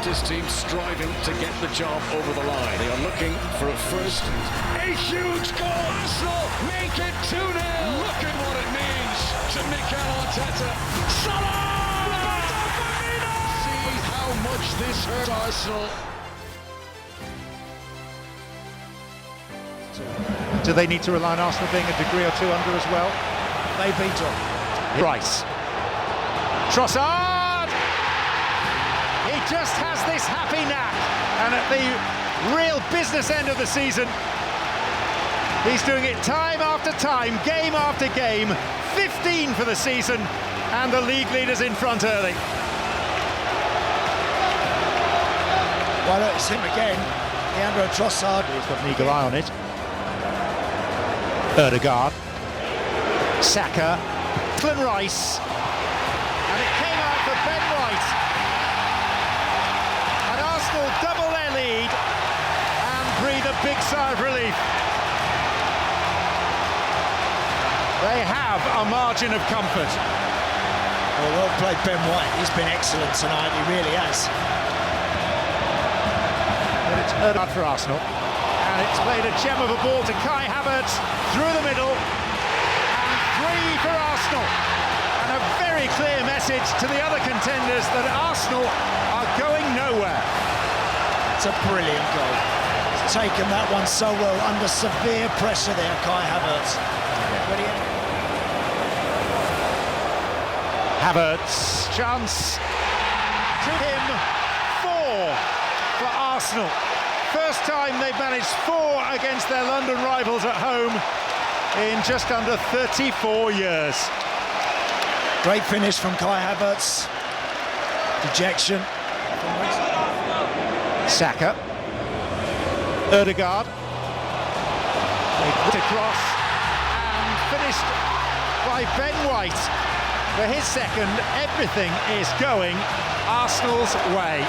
this team striving to get the job over the line. They are looking for a first. A huge goal! Arsenal make it 2-0! Look at what it means to Mikel Arteta. Salah! See how much this hurt Arsenal. Do they need to rely on Arsenal being a degree or two under as well? They beat on. Rice. Trossard! He just has this happy knack, and at the real business end of the season, he's doing it time after time, game after game. 15 for the season, and the league leaders in front early. Well, look, it's him again. Leandro Trossard. He's got an eagle eye on it. Underdogs. Saka. Declan Rice. And it came out for Ben White. And Arsenal double their lead and breathe a big sigh of relief. They have a margin of comfort. Well played, Ben White. He's been excellent tonight, he really has. But it's Underdogs for Arsenal. And it's played a gem of a ball to Kai Havertz through the middle. And 3 for Arsenal. And a very clear message to the other contenders that Arsenal are going nowhere. It's a brilliant goal. He's taken that one so well under severe pressure there, Kai Havertz. Havertz, chance to him, 4 for Arsenal. First time they've managed 4 against their London rivals at home in just under 34 years. Great finish from Kai Havertz. Dejection. Saka. Underdogs. They put across and finished by Ben White. For his second, everything is going Arsenal's way.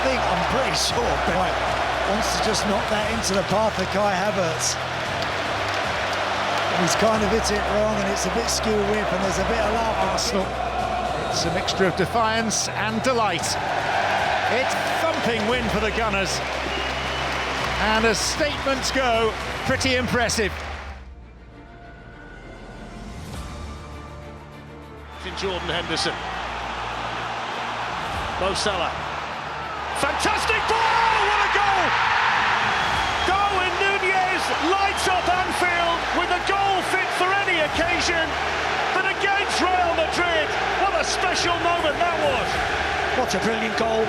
I'm pretty sure Ben White wants to just knock that into the path of Kai Havertz. And he's kind of hit it wrong, and it's a bit skew whip, and there's a bit of laugh. Arsenal. It's a mixture of defiance and delight. It's a thumping win for the Gunners. And as statements go, pretty impressive. Jordan Henderson. Mo Salah. Fantastic ball! What a goal! Darwin Núñez lights up Anfield with a goal fit for any occasion, but against Real Madrid, what a special moment that was! What a brilliant goal.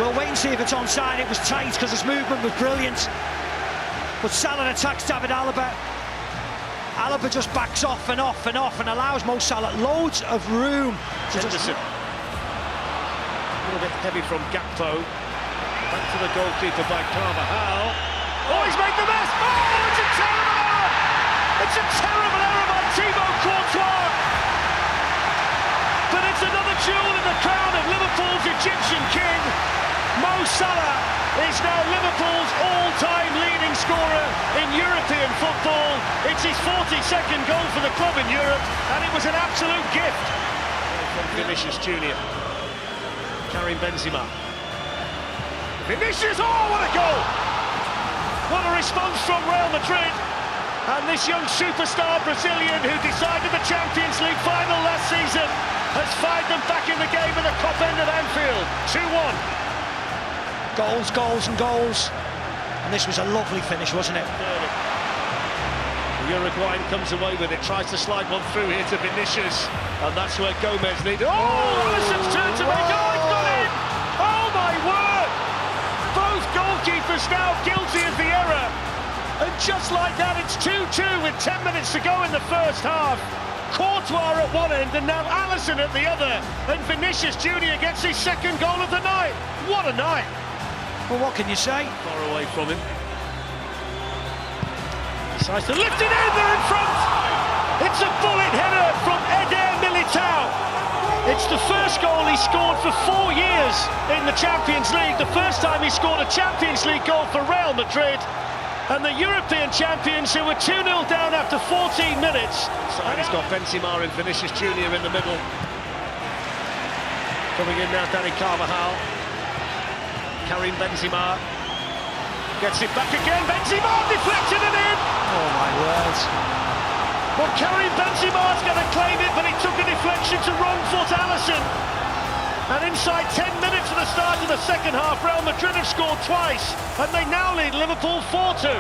We'll wait and see if it's onside. It was tight because his movement was brilliant. But Salah attacks David Alaba. Alaba just backs off and off and off and allows Mo Salah loads of room. Henderson. A little bit heavy from Gakpo. Back to the goalkeeper by Carvajal. Oh, he's made the mess! Oh, it's a terrible error! It's a terrible error by Thibaut Courtois! But it's another jewel in the crown of Liverpool's Egyptian king. Mo Salah is now Liverpool's all-time leading scorer in European football. It's his 42nd goal for the club in Europe, and it was an absolute gift. From Vinicius Junior. Karim Benzema. Vinicius, oh, what a goal! What a response from Real Madrid. And this young superstar Brazilian who decided the Champions League final last season has fired them back in the game at the top end of Anfield. 2-1. Goals, goals and goals. And this was a lovely finish, wasn't it? The Uruguayan comes away with it, tries to slide one through here to Vinicius. And that's where Gomez needed. Oh, Alisson's turn to make. Oh, it's got in! Oh, my word! Both goalkeepers now guilty of the error. And just like that, it's 2-2 with 10 minutes to go in the first half. Courtois at one end and now Alisson at the other. And Vinicius Junior gets his second goal of the night. What a night! Well, what can you say? Far away from him. Decides to lift it in, they're in front! It's a bullet header from Eder Militao. It's the first goal he scored for 4 years in the Champions League. The first time he scored a Champions League goal for Real Madrid. And the European champions who were 2-0 down after 14 minutes. So he's got Benzema and Vinicius Junior in the middle. Coming in now, Danny Carvajal. Karim Benzema. Gets it back again, Benzema deflected it in! Oh my word. Well, Karim Benzema's going to claim it, but he took a deflection to wrong foot Alisson. And inside 10 minutes of the start of the second half, Real Madrid have scored twice, and they now lead Liverpool 4-2.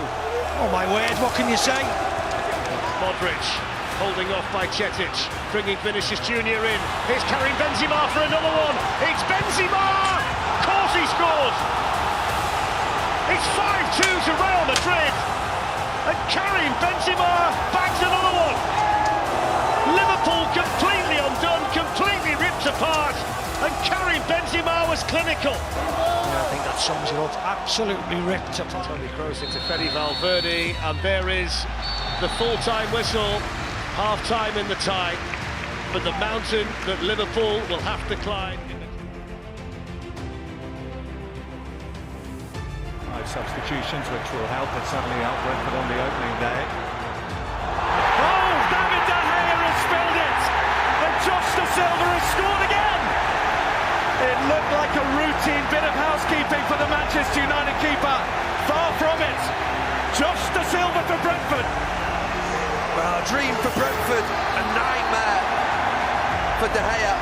Oh my word, what can you say? Modric holding off by Cetic, bringing Vinicius Junior in. Here's Karim Benzema for another one. It's Benzema! Of course he scores! It's 5-2 to Real Madrid, and Karim Benzema bags another one. Liverpool completely undone, completely ripped apart, and Karim Benzema was clinical. Yeah, I think that sums it up. Absolutely ripped apart. Toni Kroos into Fede Valverde, and there is the full-time whistle, half-time in the tie, but the mountain that Liverpool will have to climb. Substitutions, which will help, and certainly help Brentford on the opening day. Oh, David De Gea has spilled it, and Josh De Silva has scored again. It looked like a routine bit of housekeeping for the Manchester United keeper. Far from it. Josh De Silva for Brentford. Well, a dream for Brentford, a nightmare for De Gea.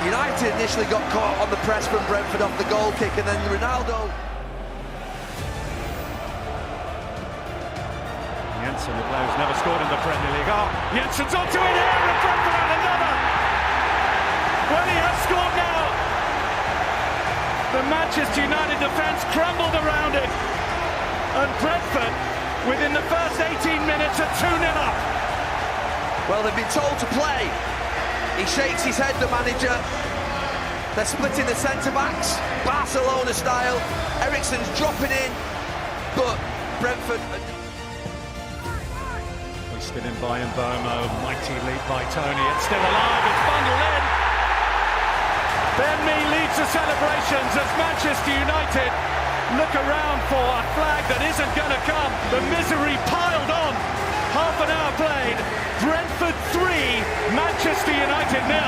United initially got caught on the press from Brentford off the goal kick, and then Ronaldo. Jensen, who's never scored in the Premier League. Oh, Jensen's onto it here, and Brentford had another. Well, he has scored now. The Manchester United defence crumbled around it, and Brentford, within the first 18 minutes, are 2-0 up. Well, they've been told to play. He shakes his head, the manager. They're splitting the centre-backs, Barcelona style. Eriksen's dropping in, but Brentford... Hoisted in by Mbomo, mighty leap by Tony, it's still alive, it's bundled in. Ben Mee leads the celebrations as Manchester United look around for a flag that isn't going to come. The misery piled on. Half an hour played. Brentford 3, Manchester United 0.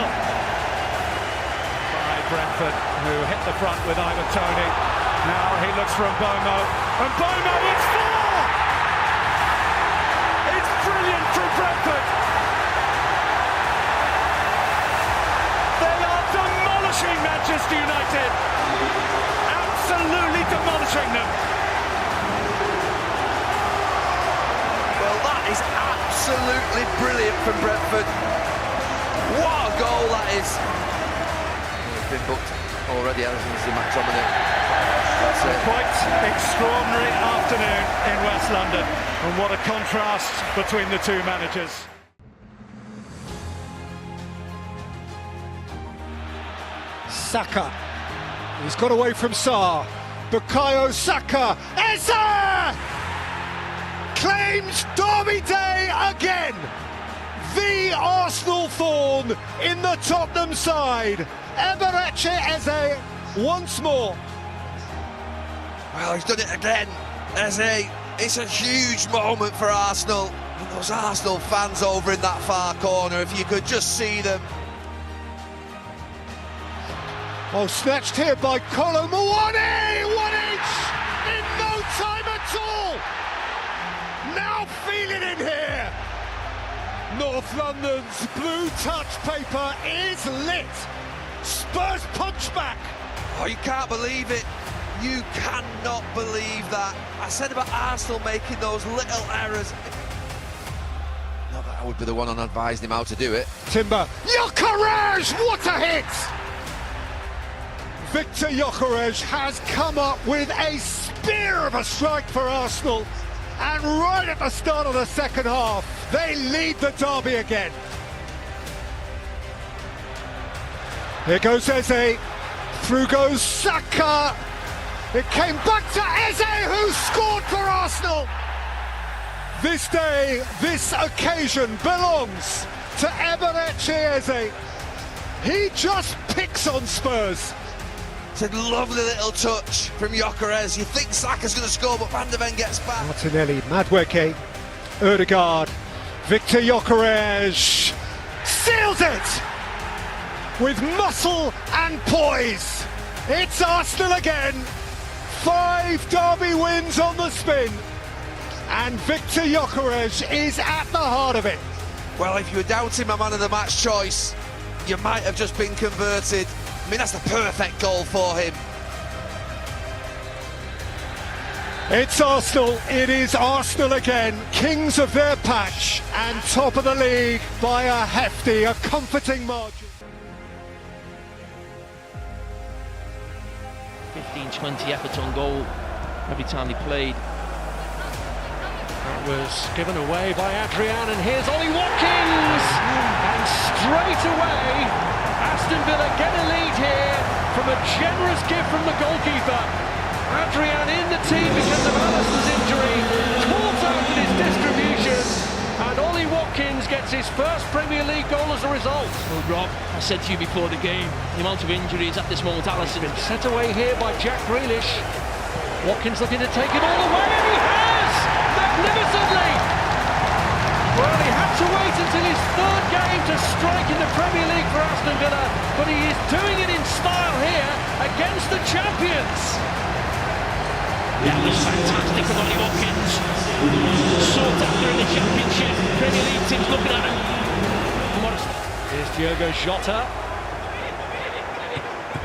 By Brentford, who hit the front with Ivan Toney. Now he looks for Mbomo. Mbomo, it's 4! It's brilliant from Brentford. They are demolishing Manchester United. Absolutely demolishing them. Well, that is absolutely brilliant from Brentford. What a goal that is. It's been booked already, hasn't it? The match on the That's it. Quite extraordinary afternoon in West London, and what a contrast between the two managers. Saka, he's got away from Sarr. Bukayo Saka, Eze! Claims Derby Day again! The Arsenal thorn in the Tottenham side. Eberechi Eze once more. Well, he's done it again. It's a huge moment for Arsenal. And those Arsenal fans over in that far corner, if you could just see them. Oh, snatched here by Kolo Muani! 1 inch! In no time at all! Now feel it in here! North London's blue touch paper is lit! Spurs punch back! Oh, you can't believe it. You cannot believe that. I said about Arsenal making those little errors. Not that I would be the one on advising him how to do it. Timber, Gyökeres! What a hit! Victor Gyökeres has come up with a spear of a strike for Arsenal, and right at the start of the second half, they lead the derby again. Here goes Eze, through goes Saka. It came back to Eze, who scored for Arsenal. This day, this occasion belongs to Eberechi Eze. He just picks on Spurs. It's a lovely little touch from Gyökeres. You think Saka's going to score, but Van de Ven gets back. Martinelli, Madueke, Ødegaard, Victor Gyökeres seals it with muscle and poise. It's Arsenal again. 5 derby wins on the spin. And Victor Gyökeres is at the heart of it. Well, if you were doubting my man of the match choice, you might have just been converted. I mean, that's the perfect goal for him. It's Arsenal, it is Arsenal again, kings of their patch and top of the league by a hefty, a comforting margin. 15-20 effort on goal every time they played. That was given away by Adrian, and here's Ollie Watkins! And straight away, Aston Villa get a lead here from a generous gift from the goalkeeper. Adrian in the team because of Alisson's injury, caught out in his distribution, and Ollie Watkins gets his first Premier League goal as a result. Well, Rob, I said to you before the game, the amount of injuries at this moment, Alisson. Been set away here by Jack Grealish. Watkins looking to take it all away, and he has! Magnificently! Well, he had to wait until his third game to strike in the Premier League for Aston Villa, but he is doing it in style here against the champions. That was fantastic from Ollie Watkins. Sought after in the Championship. Premier League teams looking at him. Here's Diogo Jota.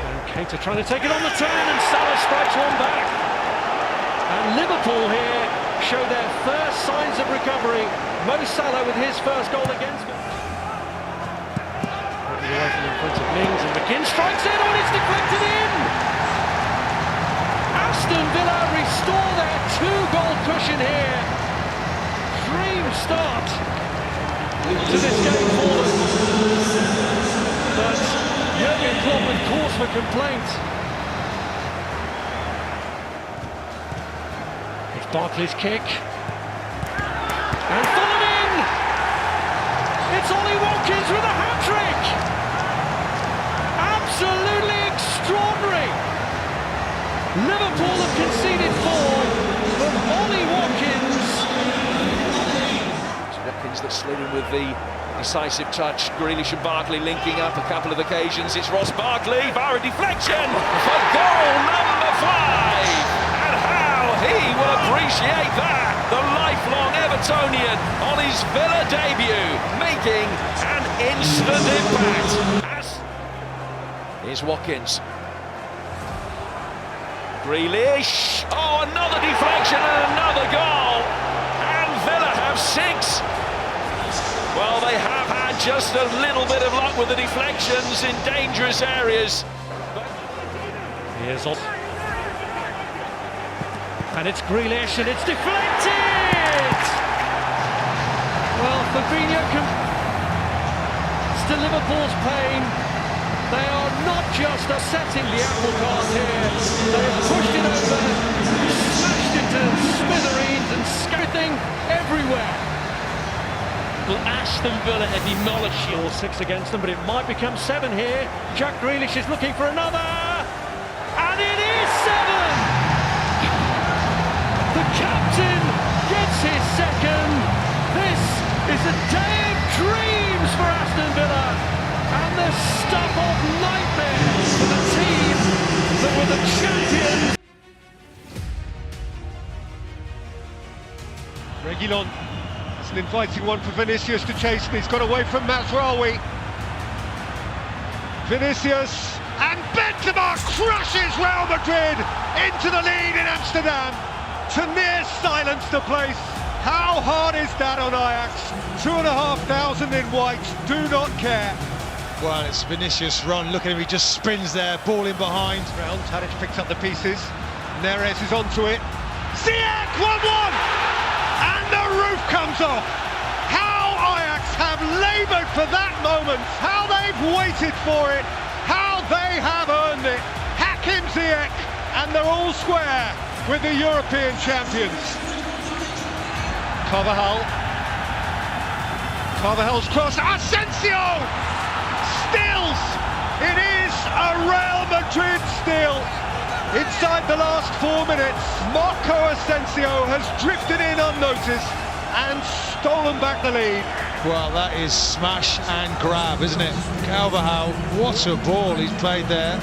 And Keita trying to take it on the turn, and Salah strikes one back. And Liverpool here show their first signs of recovery. Mo Salah with his first goal against them. Away from in front of Mings, and McGinn strikes it, and it's deflected in! Aston Villa restore their 2-goal cushion here. Dream start to this game for them. But Jurgen Klopp with cause for complaint. It's Barkley's kick. And full in! It's Ollie Watkins with a hat-trick! Absolutely extraordinary! Liverpool have conceded 4, but Ollie Watkins. It's Watkins that slid in with the decisive touch. Grealish and Barkley linking up a couple of occasions. It's Ross Barkley, via a deflection for goal number 5. And how he will appreciate that. The lifelong Evertonian on his Villa debut, making an instant impact. Here's Watkins. Grealish, oh, another deflection and another goal, and Villa have 6. Well, they have had just a little bit of luck with the deflections in dangerous areas. Here's on. And it's Grealish, and it's deflected! Well, Fabinho to Liverpool's pain. They are not just upsetting the apple cart here, they have pushed it over, smashed it to smithereens and everything everywhere. Well, Aston Villa are demolishing. 4-6 against them, but it might become 7 here. Jack Grealish is looking for another, and it is 7! The captain gets his second. This is a day of dreams for Aston Villa. And the stuff of nightmares for the team that were the champions. Reguilon, it's an inviting one for Vinicius to chase, and he's got away from Mazraoui. Vinicius, and Benzema crushes Real Madrid into the lead in Amsterdam to near silence the place. How hard is that on Ajax? 2,500 in white do not care. Well, it's Vinicius run. Look at him, he just sprints there, ball in behind. Round, Tadic picks up the pieces. Neres is onto it. Ziyech, 1-1! And the roof comes off. How Ajax have laboured for that moment. How they've waited for it. How they have earned it. Hakim Ziyech, and they're all square with the European champions. Carvajal's cross. Asensio! Stills! It is a Real Madrid still. Inside the last 4 minutes, Marco Asensio has drifted in unnoticed and stolen back the lead. Well, that is smash and grab, isn't it? Carvajal, what a ball he's played there.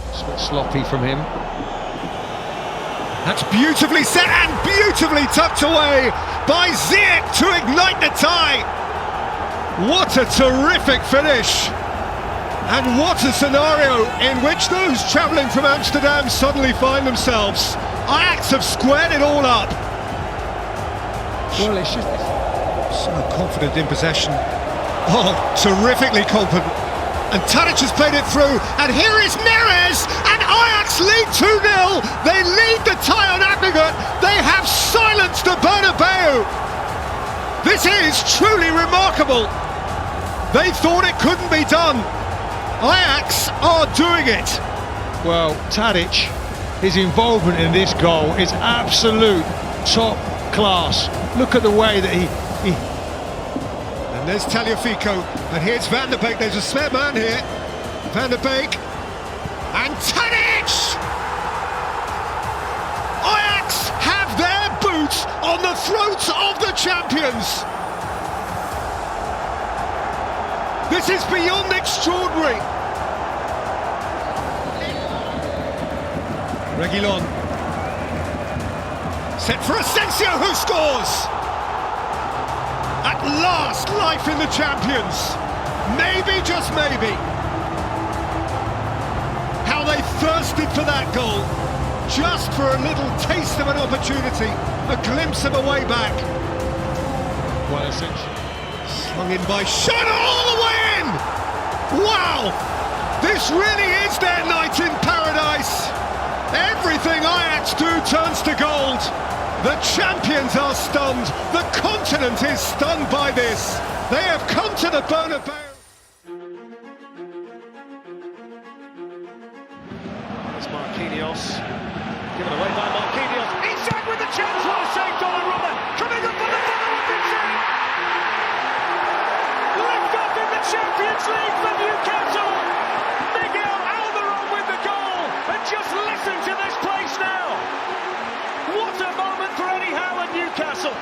It's a bit sloppy from him. That's beautifully set and beautifully tucked away by Ziyech to ignite the tie. What a terrific finish. And what a scenario in which those travelling from Amsterdam suddenly find themselves. Ajax have squared it all up. Well, it's just so confident in possession. Oh, terrifically confident. And Tadic has played it through, and here is Neres, and Ajax lead 2-0. They lead the tie on aggregate. They have silenced the Bernabeu. This is truly remarkable. They thought it couldn't be done. Ajax are doing it. Well, Tadic, his involvement in this goal is absolute top class. Look at the way that he... And there's Tagliafico, and here's Van der Beek. There's a spare man here. Van der Beek and Tadic! Ajax have their boots on the throats of the champions. This is beyond extraordinary. Reguilon. Set for Asensio, who scores! At last, life in the champions. Maybe, just maybe. How they thirsted for that goal. Just for a little taste of an opportunity. A glimpse of a way back. Well, essentially. Slung in by Shona all the way in! Wow! This really is their night in paradise. Everything Ajax do turns to gold. The champions are stunned. The continent is stunned by this. They have come to the Bernabeu. It's Marquinhos. Given away by Marquinhos. Isak with the chance. What a save, Donnarumma. Coming up for the follow-up victory. Lift off in the Champions League for Newcastle. Miguel Almiron with the goal. And just listen to this place now. What a moment for Eddie Howe and Newcastle.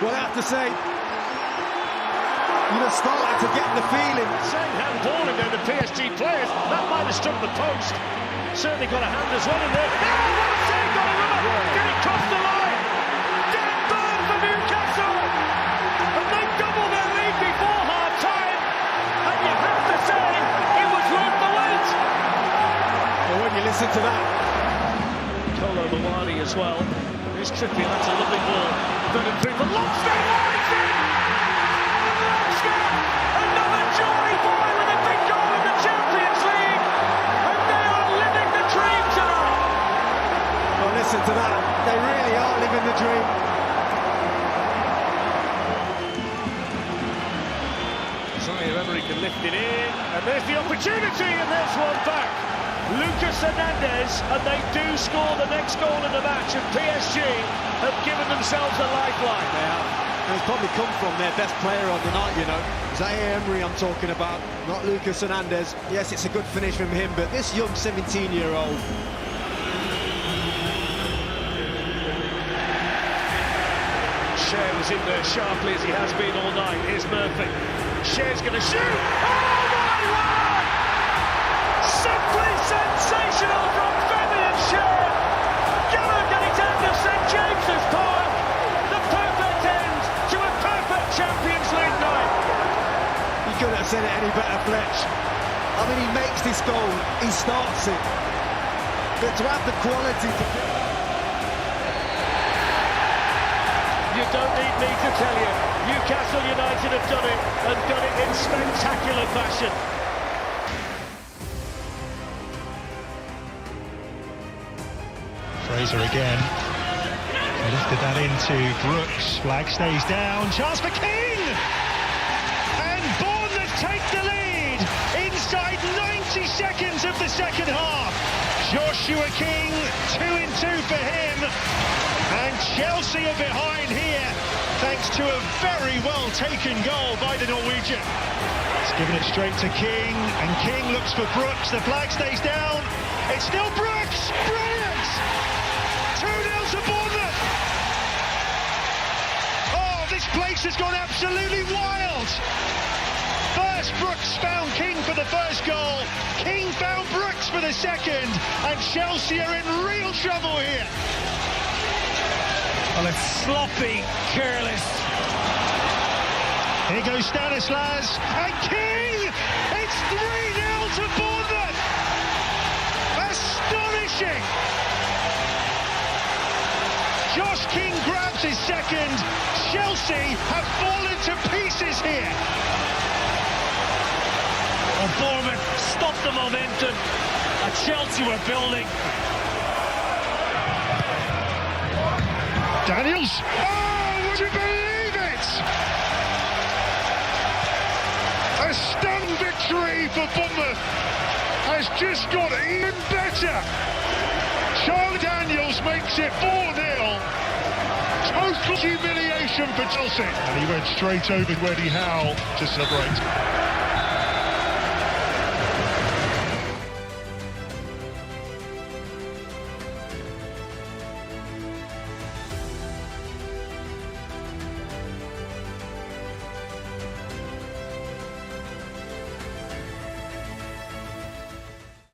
Well, I have to say, you know, starting to get the feeling. Same handball in there, the PSG players. That might have struck the post. Certainly got a hand as well in there. Oh, what a save, Donnarumma! Get it across the line. Dead bird for Newcastle. And they double their lead before half-time. And you have to say, it was worth the wait. Well, when you listen to that. Kolo Muani as well. Here's Trippier, that's a lovely ball. Third and three for Lobster. Lobster! Another Jory boy with a big goal in the Champions League. And they are living the dream tonight. Well, listen to that. They really are living the dream. Zaire Emery can lift it in. And there's the opportunity, and there's one back. Lucas Hernandez, and they do score the next goal in the match, and PSG have given themselves a lifeline. They have. And it's probably come from their best player on the night, you know. Zaire Emery I'm talking about, not Lucas Hernandez. Yes, it's a good finish from him, but this young 17-year-old. Cher was in there sharply as he has been all night. Here's Murphy. Cher's going to shoot. Oh my word! Simply sensational from Fabian Cher. Gallagher it out of St James's Park. The perfect end to a perfect Champions League night. You couldn't have said it any better, Fletch. I mean, he makes this goal, he starts it. But to have the quality to... You don't need me to tell you. Newcastle United have done it, and done it in spectacular fashion. Fraser again. They lifted that into Brooks. Flag stays down. Chance for King! And Bournemouth take the lead inside 90 seconds of the second half. Joshua King, 2-2 for him. And Chelsea are behind here, thanks to a very well-taken goal by the Norwegian. It's given it straight to King, and King looks for Brooks. The flag stays down. It's still Brooks! Brilliant! 2-0 to Bournemouth! place has gone absolutely wild. First, Brooks found King for the first goal. King found Brooks for the second. And Chelsea are in real trouble here. Well, it's sloppy, careless. Here goes Stanislas. And King! It's 3-0 to Bournemouth. Astonishing. Josh King grabs his second. Chelsea have fallen to pieces here. And Bournemouth stopped the momentum that Chelsea were building. Daniels. Oh, would you believe it? A stunning victory for Bournemouth has just got even better. Charlie Daniels makes it 4-0. Total humiliation for Chelsea. And he went straight over to Eddie Howe to celebrate.